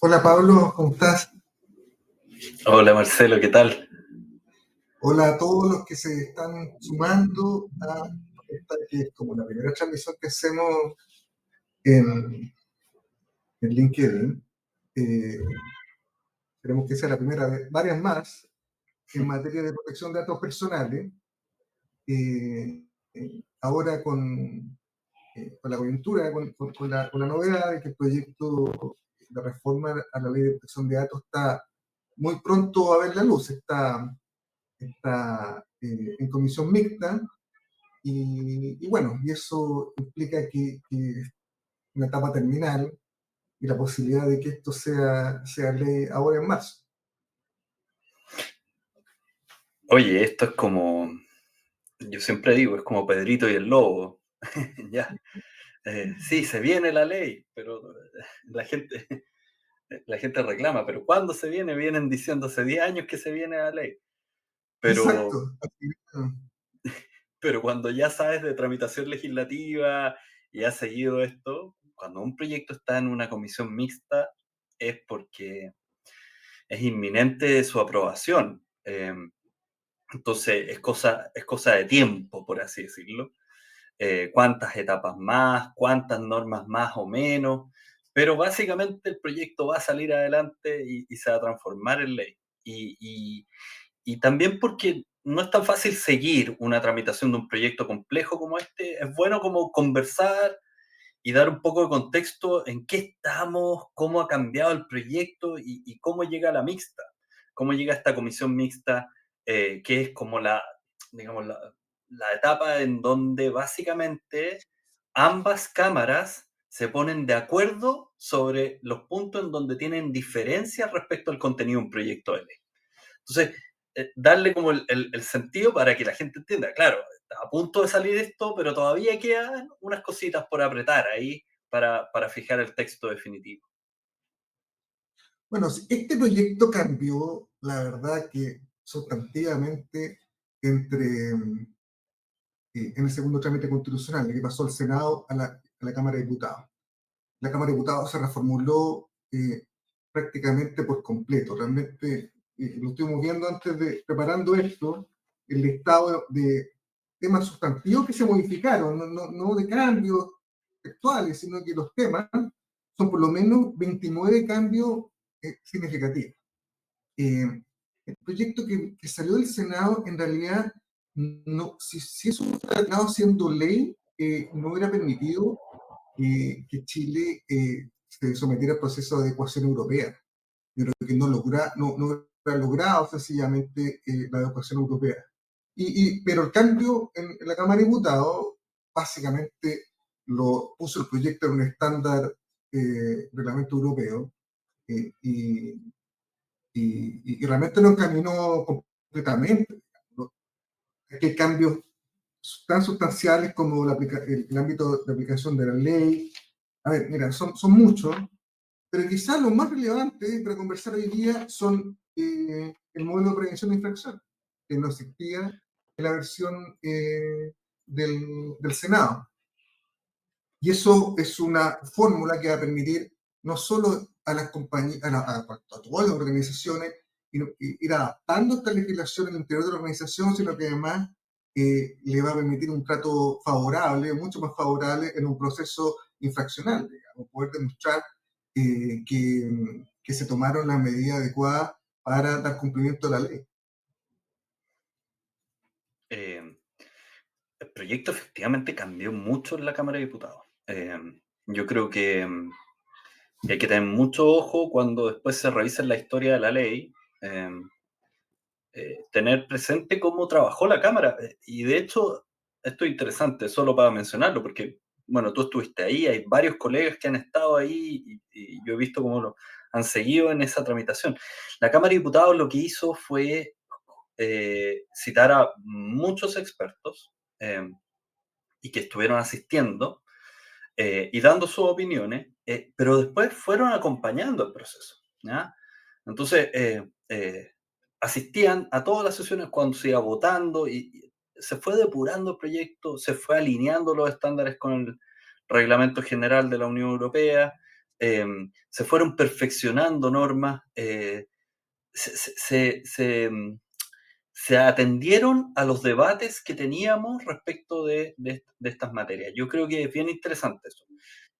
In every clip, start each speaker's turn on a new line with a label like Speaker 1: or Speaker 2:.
Speaker 1: Hola Pablo, ¿cómo estás?
Speaker 2: Hola Marcelo, ¿qué tal?
Speaker 1: Hola a todos los que se están sumando a esta que es como la primera transmisión que hacemos en, en LinkedIn. Eh, Esperemos que sea la primera de varias más en materia de protección de datos personales. Ahora con la coyuntura, con la novedad de que el proyecto de reforma a la ley de protección de datos está muy pronto a ver la luz, está en comisión mixta. Y bueno, y eso implica que es una etapa terminal y la posibilidad de que esto sea ley ahora en marzo.
Speaker 2: Oye, esto es como, yo siempre digo, es como Pedrito y el Lobo. Ya, sí, se viene la ley, pero la gente, la gente reclama, pero ¿cuándo se viene? Vienen diciendo hace 10 años que se viene la ley,
Speaker 1: Exacto.
Speaker 2: pero, pero cuando ya sabes de tramitación legislativa y has seguido esto, cuando un proyecto está en una comisión mixta es porque es inminente su aprobación. Entonces es cosa de tiempo, por así decirlo. Cuántas etapas más, cuántas normas más o menos, pero básicamente el proyecto va a salir adelante y se va a transformar en ley. Y, y, y también porque no es tan fácil seguir una tramitación de un proyecto complejo como este, es bueno como conversar y dar un poco de contexto en qué estamos, cómo ha cambiado el proyecto y cómo llega a la mixta, cómo llega a esta comisión mixta, que es como digamos, la etapa en donde básicamente ambas cámaras se ponen de acuerdo sobre los puntos en donde tienen diferencias respecto al contenido de un proyecto de ley. Entonces, darle como el sentido para que la gente entienda. Claro, está a punto de salir esto, pero todavía quedan unas cositas por apretar ahí para fijar el texto definitivo.
Speaker 1: Bueno, sí, este proyecto cambió, la verdad, que sustantivamente en el segundo trámite constitucional, de que pasó al Senado a la Cámara de Diputados. La Cámara de Diputados se reformuló prácticamente por completo. Realmente lo estuvimos viendo antes de preparando esto, el listado de temas sustantivos que se modificaron, no de cambios textuales, sino que los temas son por lo menos 29 cambios significativos. Eh, el proyecto que salió del Senado, en realidad, no, si eso hubiera terminado siendo ley, no hubiera permitido que Chile se sometiera al proceso de adecuación europea. Yo creo que no hubiera logrado sencillamente la adecuación europea. Pero el cambio en la Cámara de Diputados básicamente lo puso el proyecto en un estándar reglamento europeo eh, y, y realmente lo encaminó completamente. ¿No? Aquí hay cambios tan sustanciales como el ámbito de aplicación de la ley. A ver, mira, son muchos, pero quizás lo más relevante para conversar hoy día son el modelo de prevención de infracción, que no existía en la versión del Senado. Y eso es una fórmula que va a permitir no solo a las compañías, a todas las organizaciones, ir adaptando esta legislación en el interior de la organización, sino que además le va a permitir un trato favorable, mucho más favorable en un proceso infraccional, digamos, poder demostrar que se tomaron las medidas adecuadas para dar cumplimiento a la ley.
Speaker 2: Eh, el proyecto efectivamente cambió mucho en la Cámara de Diputados. Yo creo que hay que tener mucho ojo cuando después se revisa la historia de la ley, eh, tener presente cómo trabajó la Cámara. Y de hecho, esto es interesante, solo para mencionarlo, porque, bueno, tú estuviste ahí, hay varios colegas que han estado ahí y yo he visto cómo lo han seguido en esa tramitación. La Cámara de Diputados lo que hizo fue citar a muchos expertos y que estuvieron asistiendo y dando sus opiniones, pero después fueron acompañando el proceso. ¿Ya? Entonces, asistían a todas las sesiones cuando se iba votando y se fue depurando el proyecto, se fue alineando los estándares con Reglamento General de la Unión Europea, se fueron perfeccionando normas, se, se- se- se, mm, se atendieron a los debates que teníamos respecto de estas materias. Yo creo que es bien interesante eso.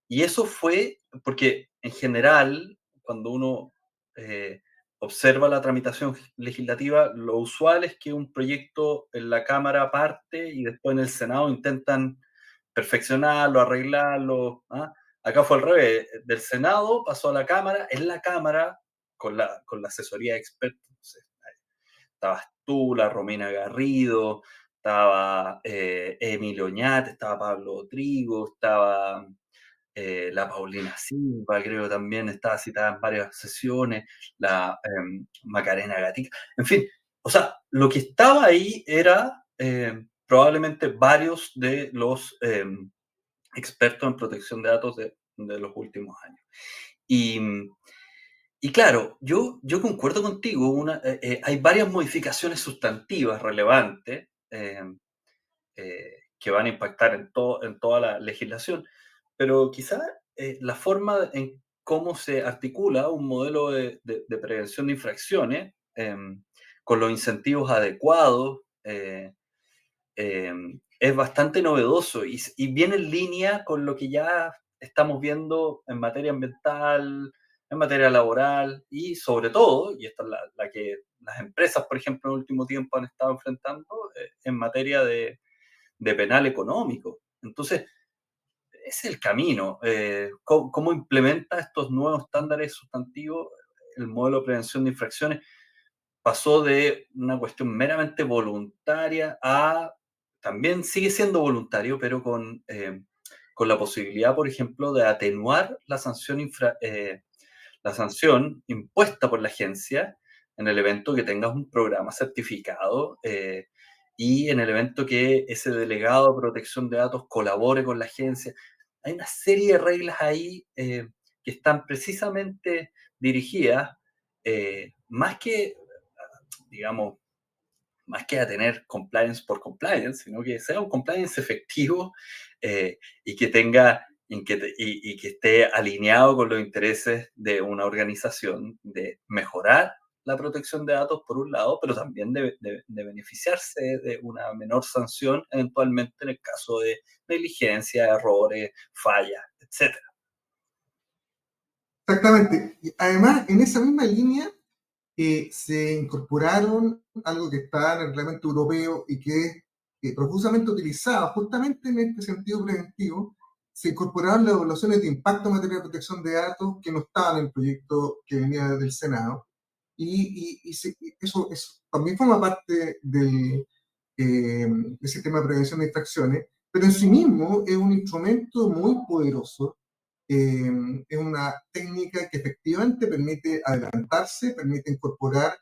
Speaker 2: Y eso fue porque, en general, cuando uno eh, observa la tramitación legislativa, lo usual es que un proyecto en la Cámara parte y después en el Senado intentan perfeccionarlo, arreglarlo. ¿Ah? Acá fue al revés, del Senado pasó a la Cámara, en la Cámara, con la asesoría de expertos, no sé, estabas tú, la Romina Garrido, estaba Emilio Oñate, estaba Pablo Trigo, estaba la Paulina Silva, creo también estaba citada en varias sesiones, la Macarena Gatica, en fin, o sea, lo que estaba ahí era probablemente varios de los expertos en protección de datos de los últimos años. Y, y claro, yo concuerdo contigo, hay varias modificaciones sustantivas relevantes que van a impactar en toda la legislación, pero quizá la forma en cómo se articula un modelo de prevención de infracciones con los incentivos adecuados es bastante novedoso y viene en línea con lo que ya estamos viendo en materia ambiental, en materia laboral y sobre todo, y esta es la que las empresas, por ejemplo, en el último tiempo han estado enfrentando, en materia de penal económico. Entonces, ese es el camino. ¿Cómo implementa estos nuevos estándares sustantivos el modelo de prevención de infracciones? Pasó de una cuestión meramente voluntaria a también sigue siendo voluntario, pero con la posibilidad, por ejemplo, de atenuar la sanción impuesta por la agencia en el evento que tengas un programa certificado y en el evento que ese delegado de protección de datos colabore con la agencia. Hay una serie de reglas ahí que están precisamente dirigidas más que digamos, más que a tener compliance por compliance, sino que sea un compliance efectivo y que tenga y que esté alineado con los intereses de una organización de mejorar la protección de datos por un lado, pero también de beneficiarse de una menor sanción eventualmente en el caso de negligencia, errores, fallas, etcétera.
Speaker 1: Exactamente. Y además, en esa misma línea, se incorporaron algo que está en el reglamento europeo y que es profusamente utilizado justamente en este sentido preventivo. Se incorporaron las evaluaciones de impacto en materia de protección de datos que no estaban en el proyecto que venía del Senado. Y eso también forma parte del sistema de prevención de infracciones, pero en sí mismo es un instrumento muy poderoso. Es una técnica que efectivamente permite adelantarse, permite incorporar,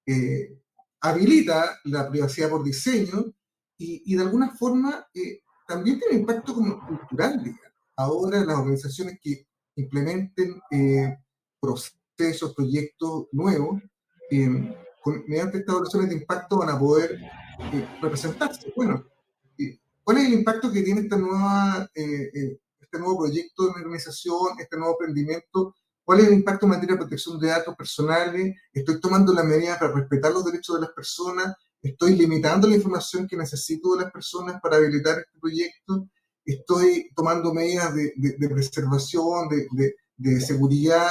Speaker 1: eh, habilita la privacidad por diseño y de alguna forma también tiene impacto como cultural, digamos. Ahora las organizaciones que implementen procesos, proyectos nuevos, mediante estas evaluaciones de impacto van a poder representarse. Bueno, ¿cuál es el impacto que tiene este nuevo proyecto de mi organización, este nuevo emprendimiento? ¿Cuál es el impacto en materia de protección de datos personales? ¿Estoy tomando las medidas para respetar los derechos de las personas? ¿Estoy limitando la información que necesito de las personas para habilitar este proyecto? ¿Estoy tomando medidas de preservación, de seguridad?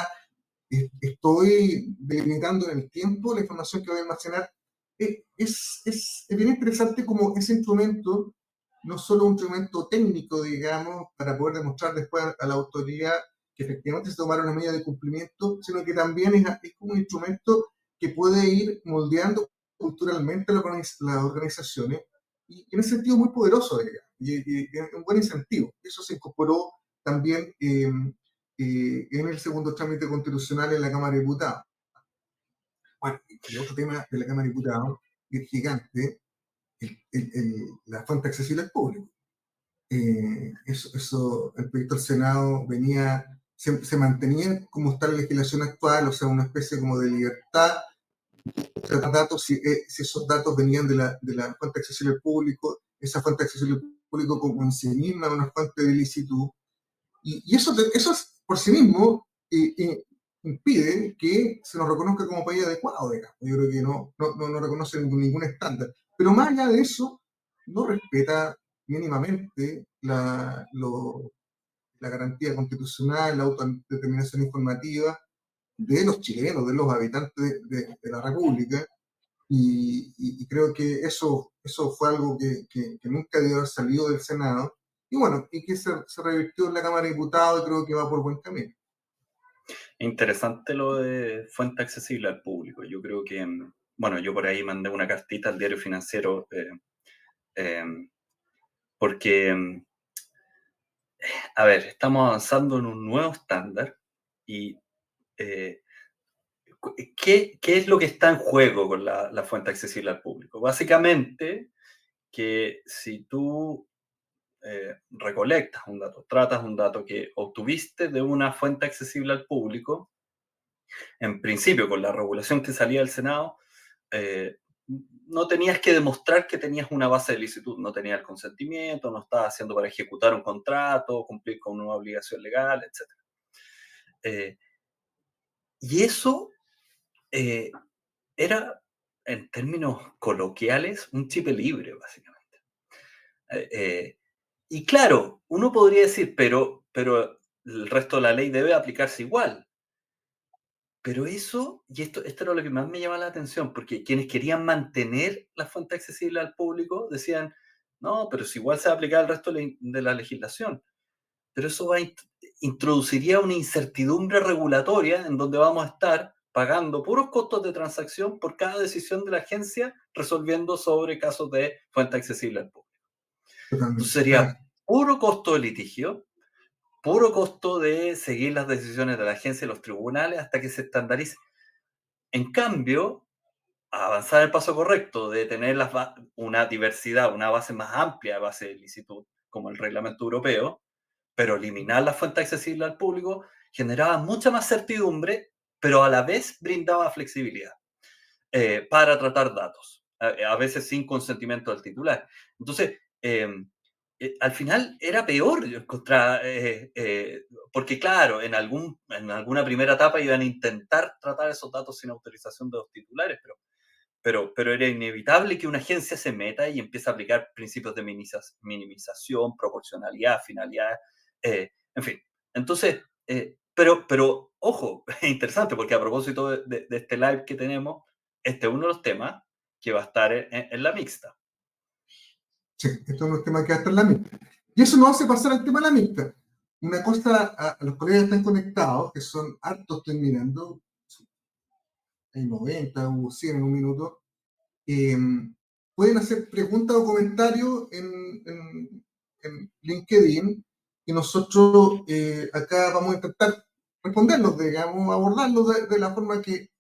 Speaker 1: ¿Estoy delimitando en el tiempo la información que voy a almacenar? Es bien interesante como ese instrumento, no solo un instrumento técnico, digamos, para poder demostrar después a la autoridad que efectivamente se tomaron las medidas de cumplimiento, sino que también es como un instrumento que puede ir moldeando culturalmente las organizaciones y en ese sentido muy poderoso, digamos, y un buen incentivo. Eso se incorporó también en el segundo trámite constitucional en la Cámara de Diputados. Bueno, el otro tema de la Cámara de Diputados es gigante, la fuente accesible al público. El proyecto del Senado se mantenía como está la legislación actual, o sea, una especie como de libertad de tratar datos, si esos datos venían de la fuente accesible al público, esa fuente accesible al público como en sí misma una fuente de ilicitud. Y eso es, por sí mismo impide que se nos reconozca como país adecuado, digamos. Yo creo que no reconoce ningún estándar. Pero más allá de eso, no respeta mínimamente la garantía constitucional, la autodeterminación informativa de los chilenos, de los habitantes de la República, y creo que eso fue algo que nunca debió haber salido del Senado, y bueno, y que se revirtió en la Cámara de Diputados, y creo que va por buen camino.
Speaker 2: Interesante lo de fuente accesible al público. Yo creo que, bueno, yo por ahí mandé una cartita al diario financiero eh, porque, a ver, estamos avanzando en un nuevo estándar y eh, ¿qué es lo que está en juego con la fuente accesible al público? Básicamente, que si tú recolectas un dato, tratas un dato que obtuviste de una fuente accesible al público, en principio con la regulación que salía del Senado, eh, no tenías que demostrar que tenías una base de licitud, no tenías el consentimiento, no estabas haciendo para ejecutar un contrato, cumplir con una obligación legal, etc. Eh, y eso eh, era, en términos coloquiales, un chip libre, básicamente. Eh, eh, y claro, uno podría decir, pero el resto de la ley debe aplicarse igual. Pero eso, y esto era lo que más me llama la atención, porque quienes querían mantener la fuente accesible al público decían, no, pero si igual se va a aplicar el resto de la legislación. Pero eso introduciría una incertidumbre regulatoria en donde vamos a estar pagando puros costos de transacción por cada decisión de la agencia resolviendo sobre casos de fuente accesible al público. Entonces
Speaker 1: Totalmente.
Speaker 2: sería puro costo de litigio, puro costo de seguir las decisiones de la agencia y los tribunales hasta que se estandarice. En cambio, avanzar el paso correcto de tener una diversidad, una base más amplia de base de licitud, como el reglamento europeo, pero eliminar la fuente accesible al público generaba mucha más certidumbre, pero a la vez brindaba flexibilidad para tratar datos, a veces sin consentimiento del titular. Entonces, al final era peor porque claro, en alguna primera etapa iban a intentar tratar esos datos sin autorización de los titulares, pero era inevitable que una agencia se meta y empiece a aplicar principios de minimización, proporcionalidad, finalidad, en fin. Entonces, pero ojo, es interesante porque a propósito de este live que tenemos, este es uno de los temas que va a estar en la mixta.
Speaker 1: Sí, esto es un tema que va a estar en la mixta. Y eso nos hace pasar al tema de la mixta. Una cosa, a los colegas que están conectados, que son hartos, estoy mirando, hay 90 o 100 en un minuto, eh, pueden hacer preguntas o comentarios en LinkedIn y nosotros acá vamos a intentar responderlos, digamos, abordarlos de la forma que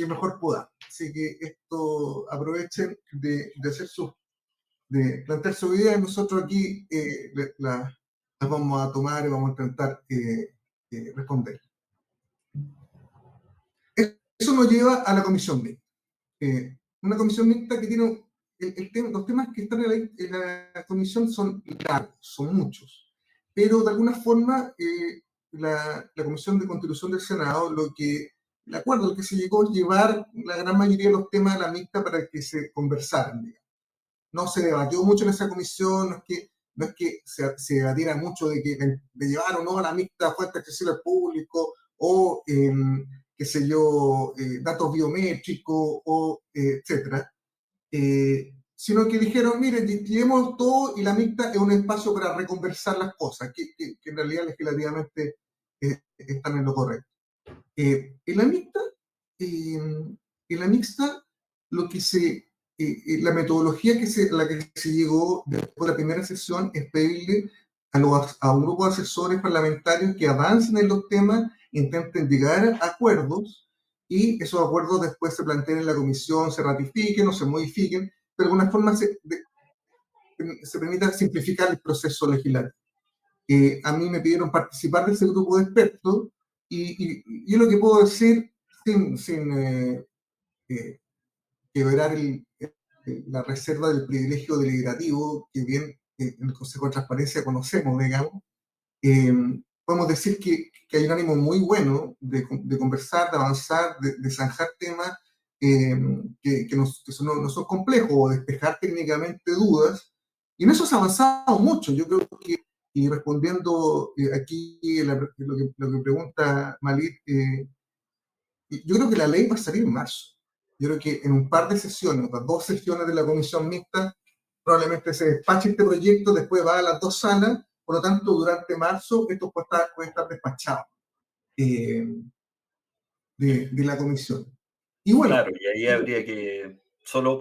Speaker 1: mejor podamos. Así que esto aprovechen de hacer de plantear su idea y nosotros aquí las vamos a tomar y vamos a intentar responder. Eso nos lleva a la comisión mixta. Una comisión mixta que tiene los temas que están en la comisión son largos, son muchos, pero de alguna forma la Comisión de Constitución del Senado, el acuerdo al que se llegó es llevar la gran mayoría de los temas a la mixta para que se conversaran, digamos. No se debatió mucho en esa comisión, no es que se debatiera mucho de llevar o no a la mixta fuente accesible al público, o qué sé yo, datos biométricos, etcétera, sino que dijeron, miren, llevemos todo y la mixta es un espacio para reconversar las cosas, que en realidad legislativamente están en lo correcto. En la mixta, eh, en la mixta, lo que la metodología a la que se llegó después de la primera sesión es pedirle a un grupo de asesores parlamentarios que avancen en los temas, intenten llegar a acuerdos y esos acuerdos después se planteen en la comisión, se ratifiquen o se modifiquen, pero de alguna forma se permita simplificar el proceso legislativo. A mí me pidieron participar de ese grupo de expertos y yo lo que puedo decir sin quebrar la reserva del privilegio deliberativo que bien en el Consejo de Transparencia conocemos, digamos, podemos decir que hay un ánimo muy bueno de conversar, de avanzar, de zanjar temas que no son complejos o despejar técnicamente dudas. Y en eso se ha avanzado mucho. Yo creo que, y respondiendo aquí lo que pregunta Malit, yo creo que la ley va a salir en marzo. Yo creo que en un par de sesiones, las 2 sesiones de la comisión mixta, probablemente se despache este proyecto, después va a las 2 salas, por lo tanto, durante marzo esto puede estar despachado eh, de la comisión. Y
Speaker 2: Claro,
Speaker 1: bueno,
Speaker 2: y ahí habría que, solo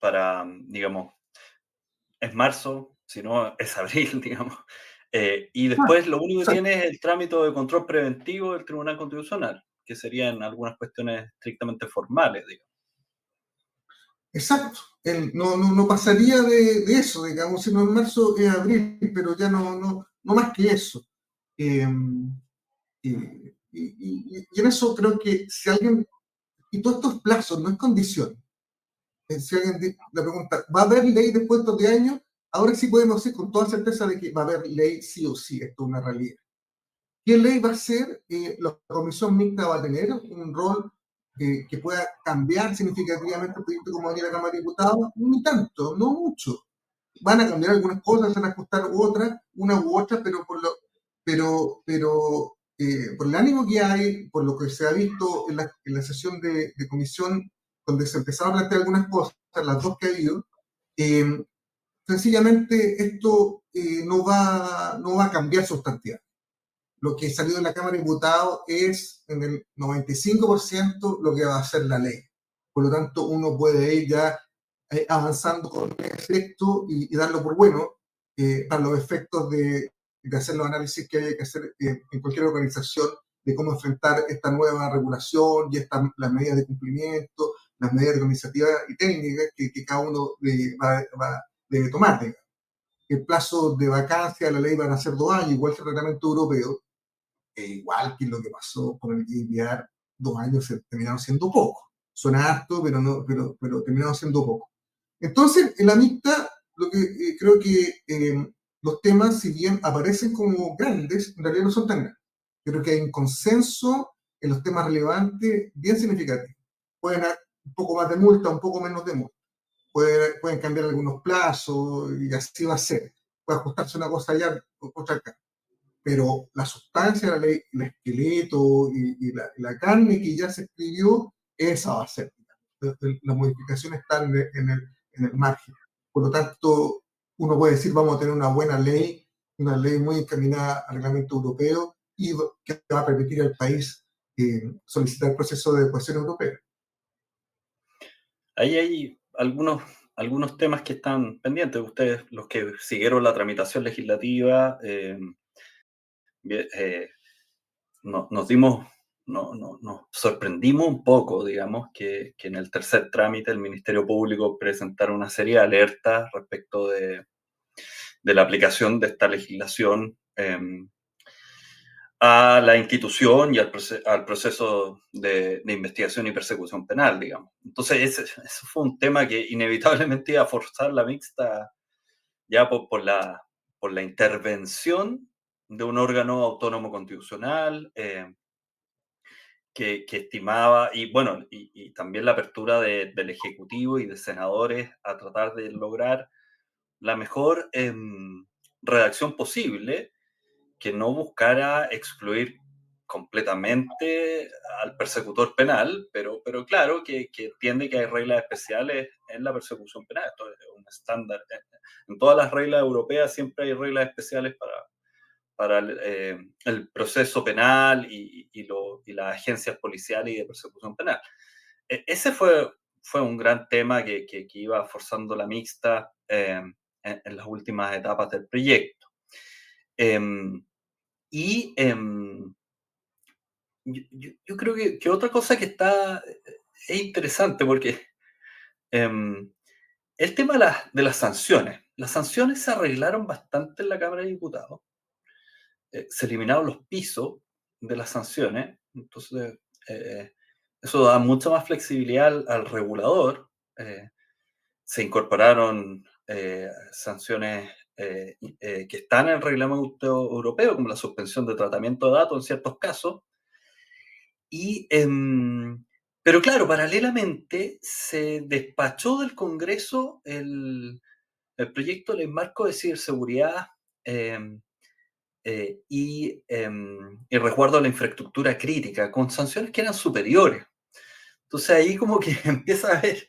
Speaker 2: para, digamos, es marzo, si no es abril, digamos. Y después lo único que
Speaker 1: exacto,
Speaker 2: tiene es el trámite de control preventivo del Tribunal Constitucional, que serían algunas cuestiones estrictamente formales, digamos.
Speaker 1: exacto. No pasaría de eso, digamos, si no en marzo es abril, pero ya no más que eso. Eh, y en eso creo que si alguien, y todos estos plazos no es condición. Si alguien le pregunta, ¿va a haber ley después de estos 10 años? Ahora sí podemos decir con toda certeza de que va a haber ley sí o sí, esto es una realidad. ¿Qué ley va a ser? La comisión mixta va a tener un rol que pueda cambiar significativamente el proyecto como venía la Cámara de Diputados, ni tanto, no mucho. Van a cambiar algunas cosas, se van a ajustar otras, una u otra, pero por el ánimo que hay, por lo que se ha visto en la sesión de comisión, donde se empezaron a plantear algunas cosas, las dos que ha habido, eh, sencillamente esto no va a cambiar sustantivamente. Lo que salió de la Cámara de Diputados es en el 95% lo que va a ser la ley. Por lo tanto, uno puede ir ya avanzando con el efecto y darlo por bueno para los efectos de hacer los análisis que hay que hacer en cualquier organización de cómo enfrentar esta nueva regulación y las medidas de cumplimiento, las medidas organizativas y técnicas que cada uno debe tomar. Digamos. El plazo de vacancia de la ley van a ser 2 años, igual que el reglamento europeo, igual que lo que pasó con el GDPR, 2 años se terminaron siendo poco. Suena harto, pero, no, pero terminaron siendo poco. Entonces, en la mixta, lo que creo que los temas, si bien aparecen como grandes, en realidad no son tan grandes. Creo que hay un consenso en los temas relevantes bien significativos. Pueden haber un poco más de multa, un poco menos de multa. Pueden cambiar algunos plazos y así va a ser. Puede ajustarse una cosa allá, otra acá, pero la sustancia de la ley, el esqueleto y la carne que ya se escribió, esa va a ser. Las modificaciones están en el margen. Por lo tanto, uno puede decir, vamos a tener una ley muy encaminada al reglamento europeo y que va a permitir al país solicitar el proceso de adecuación europea.
Speaker 2: Ahí hay algunos temas que están pendientes. Ustedes, los que siguieron la tramitación legislativa, eh, nos dimos, nos sorprendimos un poco, digamos, que en el tercer trámite el Ministerio Público presentara una serie de alertas respecto de la aplicación de esta legislación a la institución y al proceso de investigación y persecución penal, digamos. Entonces, ese fue un tema que inevitablemente iba a forzar la mixta ya por la intervención de un órgano autónomo constitucional que estimaba, y bueno, y también la apertura del Ejecutivo y de senadores a tratar de lograr la mejor redacción posible que no buscara excluir completamente al persecutor penal, pero claro que entiende que hay reglas especiales en la persecución penal. Esto es un estándar. En todas las reglas europeas siempre hay reglas especiales para el proceso penal y las agencias policiales y de persecución penal. Ese fue un gran tema que iba forzando la mixta en las últimas etapas del proyecto. Em, y yo creo que otra cosa que es interesante porque em, el tema de las sanciones. Las sanciones se arreglaron bastante en la Cámara de Diputados. Se eliminaron los pisos de las sanciones. Entonces, eh, eso da mucha más flexibilidad al regulador. Se incorporaron sanciones que están en el reglamento europeo, como la suspensión de tratamiento de datos en ciertos casos. Pero claro, paralelamente se despachó del Congreso el proyecto de ley marco de ciberseguridad em, y resguardo de la infraestructura crítica, con sanciones que eran superiores. Entonces ahí como que empieza a haber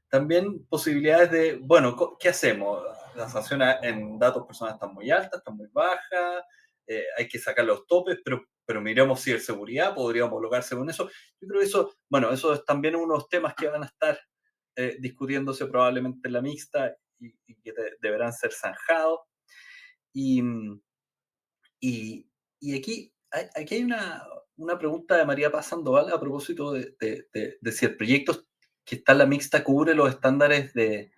Speaker 2: también posibilidades de, bueno, ¿qué hacemos? Las sanciones en datos personales están muy altas, están muy bajas, hay que sacar los topes, pero miremos ciberseguridad, podríamos homologar según eso. Yo creo que eso, bueno, eso es también unos temas que van a estar discutiéndose probablemente en la mixta y que deberán ser zanjados. Y, y, y aquí hay una pregunta de María Paz Sandoval a propósito de si el proyecto que está en la mixta cubre los estándares de,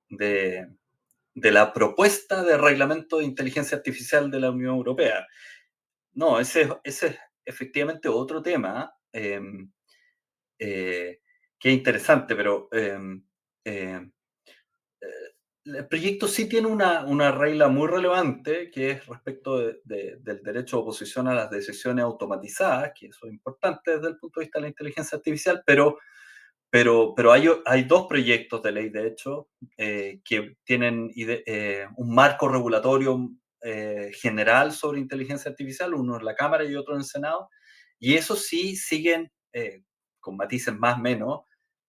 Speaker 2: de la propuesta de reglamento de inteligencia artificial de la Unión Europea. No, ese es efectivamente otro tema que es interesante, pero el proyecto sí tiene una regla muy relevante que es respecto del derecho de oposición a las decisiones automatizadas, que eso es importante desde el punto de vista de la inteligencia artificial, pero hay dos proyectos de ley, de hecho, que tienen un marco regulatorio general sobre inteligencia artificial, uno en la Cámara y otro en el Senado, y esos sí siguen, con matices más o menos,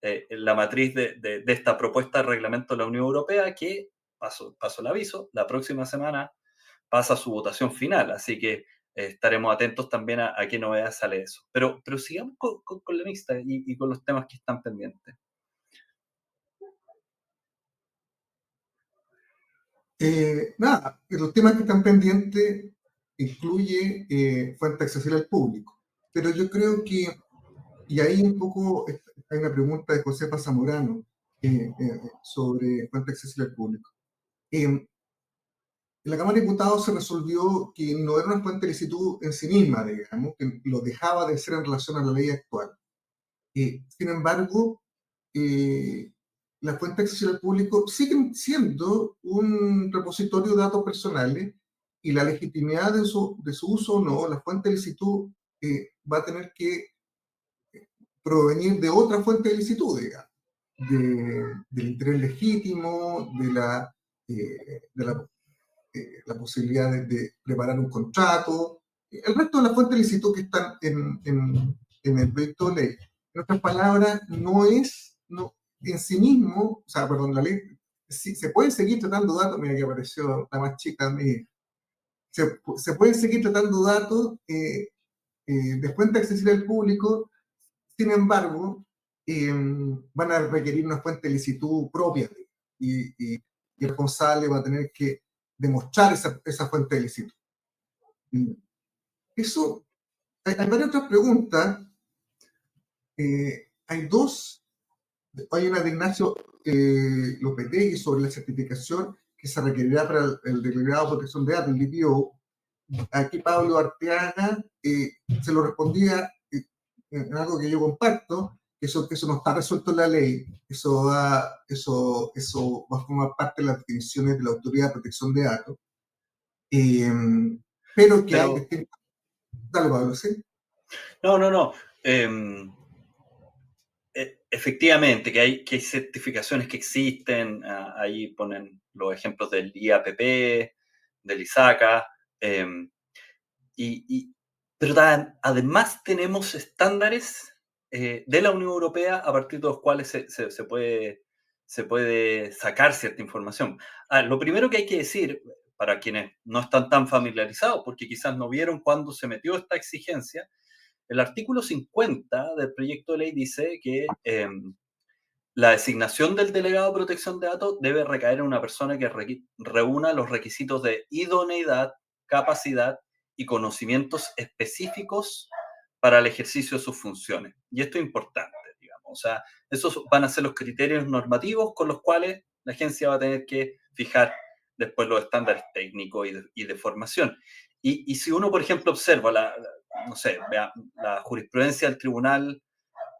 Speaker 2: la matriz de esta propuesta de reglamento de la Unión Europea, que, paso el aviso, la próxima semana pasa su votación final, así que estaremos atentos también a qué novedad sale eso. Pero sigamos con la mixta y con los temas que están pendientes.
Speaker 1: Nada, los temas que están pendientes incluye fuente accesible al público. Pero yo creo que, y ahí un poco hay una pregunta de José Zamorano sobre fuente accesible al público. En la Cámara de Diputados se resolvió que no era una fuente de licitud en sí misma, digamos, que lo dejaba de ser en relación a la ley actual. Sin embargo, las fuentes accesibles al público siguen siendo un repositorio de datos personales y la legitimidad de su uso o no, la fuente de licitud va a tener que provenir de otra fuente de licitud, digamos, del interés legítimo, la posibilidad de preparar un contrato, el resto de las fuentes de licitud que están en el proyecto de ley. En otras palabras, no es en sí mismo, o sea, perdón, la ley, sí, se pueden seguir tratando datos, mira que apareció la más chica, se pueden seguir tratando datos de fuente accesible al público. Sin embargo, van a requerir una fuente de licitud propia y el responsable va a tener que demostrar esa fuente de licitud. Eso, hay varias otras preguntas. Hay una de Ignacio Lopetegui sobre la certificación que se requerirá para el delegado de protección de datos, el DPO. Aquí Pablo Arteaga se lo respondía en algo que yo comparto, que eso no está resuelto en la ley, eso va a formar parte de las definiciones de la Autoridad de Protección de Datos, pero que hay distintas... Dale, Pablo, ¿sí?
Speaker 2: No. Efectivamente, que hay certificaciones que existen, ahí ponen los ejemplos del IAPP, del ISACA, pero además tenemos estándares de la Unión Europea a partir de los cuales se puede sacar cierta información. Lo primero que hay que decir, para quienes no están tan familiarizados, porque quizás no vieron cuándo se metió esta exigencia, el artículo 50 del proyecto de ley dice que la designación del delegado de protección de datos debe recaer en una persona que reúna los requisitos de idoneidad, capacidad y conocimientos específicos para el ejercicio de sus funciones. Y esto es importante, digamos. O sea, esos van a ser los criterios normativos con los cuales la agencia va a tener que fijar después los estándares técnicos y de formación. Y si uno, por ejemplo, observa no sé, vea, la jurisprudencia del Tribunal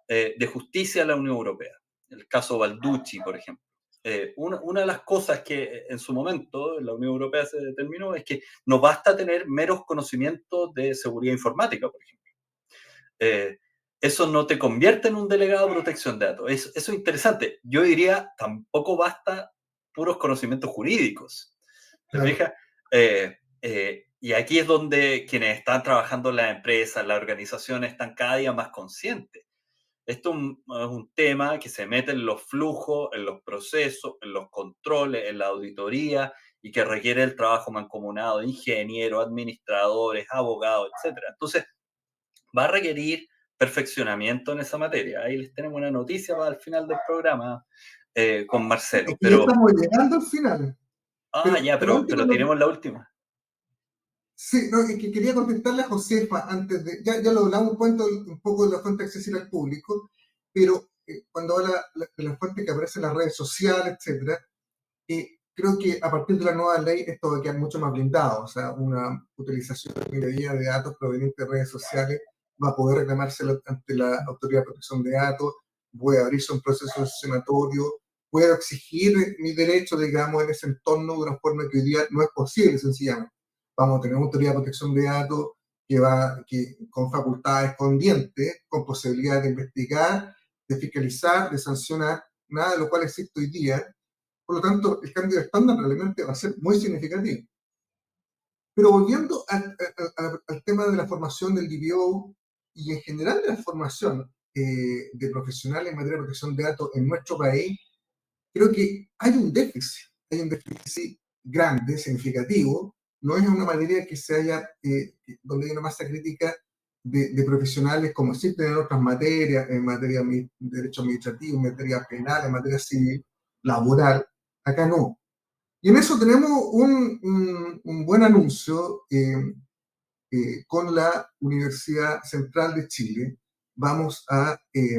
Speaker 2: de Justicia de la Unión Europea, el caso Balducci, por ejemplo. una de las cosas que en su momento en la Unión Europea se determinó es que no basta tener meros conocimientos de seguridad informática, por ejemplo. Eh, Eso no te convierte en un delegado de protección de datos. Eso es interesante. Yo diría, tampoco basta puros conocimientos jurídicos. ¿Te
Speaker 1: Claro.
Speaker 2: fijas? Y aquí es donde quienes están trabajando en las empresas, las organizaciones, están cada día más conscientes. Esto es un tema que se mete en los flujos, en los procesos, en los controles, en la auditoría y que requiere el trabajo mancomunado de ingenieros, administradores, abogados, etcétera. Entonces, va a requerir perfeccionamiento en esa materia. Ahí les tenemos una noticia para el final del programa con
Speaker 1: Es
Speaker 2: Marcelo.
Speaker 1: que ya estamos llegando al final,
Speaker 2: Ya,
Speaker 1: pero antes
Speaker 2: pero
Speaker 1: cuando...
Speaker 2: tiremos la última.
Speaker 1: Sí, no, es que quería contestarle a Josefa antes de, ya lo hablamos un poco de la fuente accesible al público, pero cuando habla de la fuente que aparece en las redes sociales, etcétera, creo que a partir de la nueva ley esto va a quedar mucho más blindado, o sea, una utilización indebida de datos provenientes de redes sociales va a poder reclamarse ante la Autoridad de Protección de Datos, puede abrirse un proceso sancionatorio, puede exigir mi derecho, digamos, en ese entorno de una forma que hoy día no es posible, sencillamente. Vamos a tener una Autoridad de Protección de Datos con facultades con dientes, con posibilidad de investigar, de fiscalizar, de sancionar, nada de lo cual existe hoy día. Por lo tanto, el cambio de estándar realmente va a ser muy significativo. Pero volviendo al tema de la formación del DPO y en general de la formación de profesionales en materia de protección de datos en nuestro país, creo que hay un déficit grande, significativo. No es una materia que donde hay una masa crítica de profesionales como existen en otras materias, en materia de derecho administrativo, en materia penal, en materia civil, laboral. Acá no. Y en eso tenemos un buen anuncio con la Universidad Central de Chile. Vamos a eh,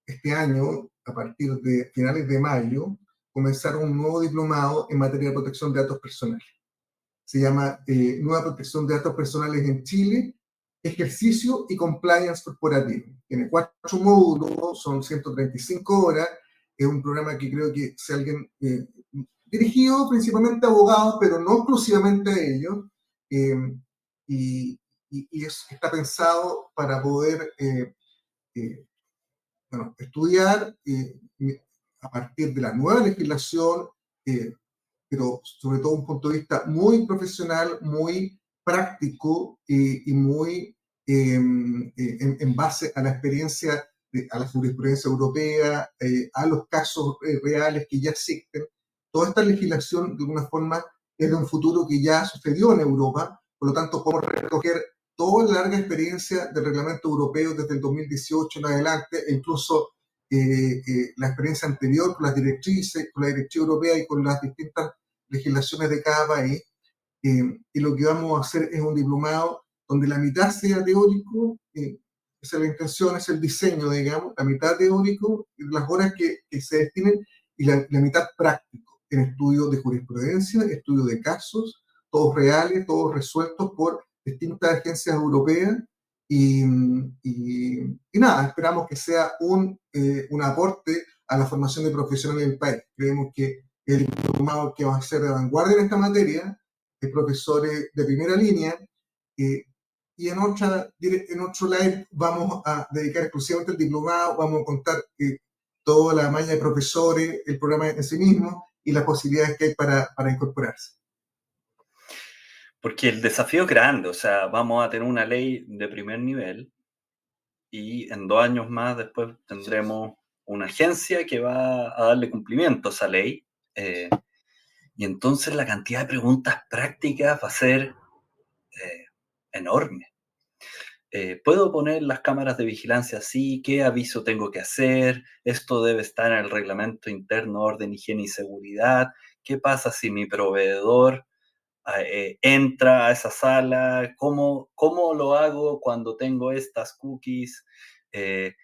Speaker 1: este año, a partir de finales de mayo, comenzar un nuevo diplomado en materia de protección de datos personales. Se llama Nueva Protección de Datos Personales en Chile, Ejercicio y Compliance Corporativo. Tiene 4 módulos, son 135 horas. Es un programa que creo que si alguien, dirigido principalmente a abogados, pero no exclusivamente a ellos, eh, y, está pensado para poder eh, bueno, estudiar a partir de la nueva legislación, eh, pero sobre todo un punto de vista muy profesional, muy práctico y muy en base a la experiencia, a la jurisprudencia europea, a los casos reales que ya existen. Toda esta legislación, de alguna forma, es de un futuro que ya sucedió en Europa, por lo tanto, podemos recoger toda la larga experiencia del reglamento europeo desde el 2018 en adelante, e incluso la experiencia anterior con las directrices, con la directiva europea y con las distintas legislaciones de cada país. Y lo que vamos a hacer es un diplomado donde la mitad sea teórico, esa es la intención, es el diseño, digamos, la mitad teórico, las horas que se destinen, y la mitad práctico, en estudio de jurisprudencia, estudio de casos, todos reales, todos resueltos por distintas agencias europeas. Y, y nada, esperamos que sea un aporte a la formación de profesionales del país. Creemos que el diplomado que va a ser de vanguardia en esta materia, de profesores de primera línea, y en otro live vamos a dedicar exclusivamente el diplomado, vamos a contar toda la malla de profesores, el programa en sí mismo y las posibilidades que hay para incorporarse.
Speaker 2: Porque el desafío es grande, o sea, vamos a tener una ley de primer nivel y en 2 años más después tendremos una agencia que va a darle cumplimiento a esa ley. Y entonces la cantidad de preguntas prácticas va a ser enorme. ¿Puedo poner las cámaras de vigilancia así? ¿Qué aviso tengo que hacer? Esto debe estar en el reglamento interno, orden, higiene y seguridad. ¿Qué pasa si mi proveedor entra a esa sala? ¿Cómo lo hago cuando tengo estas cookies? Eh,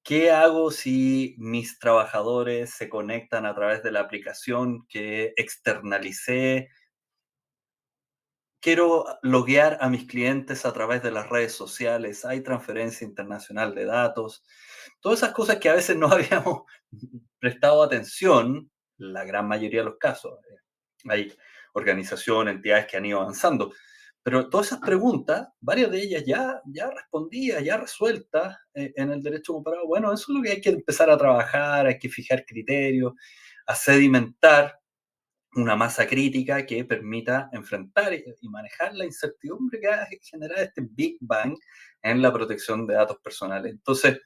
Speaker 2: ¿Qué hago si mis trabajadores se conectan a través de la aplicación que externalicé? Quiero loguear a mis clientes a través de las redes sociales, hay transferencia internacional de datos, todas esas cosas que a veces no habíamos prestado atención la gran mayoría de los casos. Hay organizaciones, entidades que han ido avanzando, pero todas esas preguntas, varias de ellas ya respondidas, ya resueltas en el derecho comparado. Bueno, eso es lo que hay que empezar a trabajar, hay que fijar criterios, a sedimentar una masa crítica que permita enfrentar y manejar la incertidumbre que ha generado este Big Bang en la protección de datos personales. Entonces,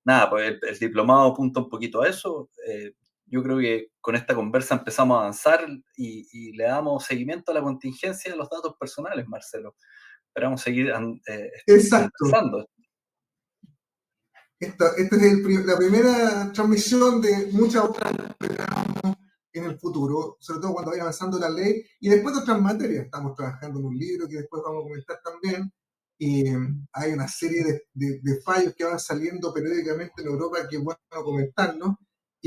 Speaker 2: nada, pues el diplomado apunta un poquito a eso. Yo creo que con esta conversa empezamos a avanzar y le damos seguimiento a la contingencia de los datos personales, Marcelo. Esperamos seguir
Speaker 1: Exacto.
Speaker 2: conversando.
Speaker 1: Esta es la primera transmisión de muchas otras que esperamos en el futuro, sobre todo cuando vaya avanzando la ley y después de otras materias. Estamos trabajando en un libro que después vamos a comentar también. Y hay una serie de fallos que van saliendo periódicamente en Europa que es bueno comentarnos.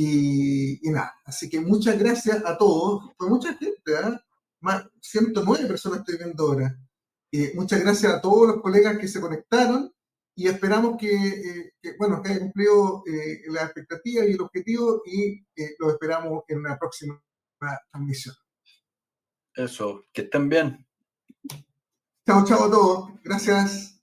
Speaker 1: Y nada, así que muchas gracias a todos. Fue mucha gente, ¿eh? Más 109 personas estoy viendo ahora. Muchas gracias a todos los colegas que se conectaron y esperamos bueno, que haya cumplido las expectativas y el objetivo y los esperamos en una próxima transmisión.
Speaker 2: Eso, que estén bien.
Speaker 1: Chao, chao a todos. Gracias.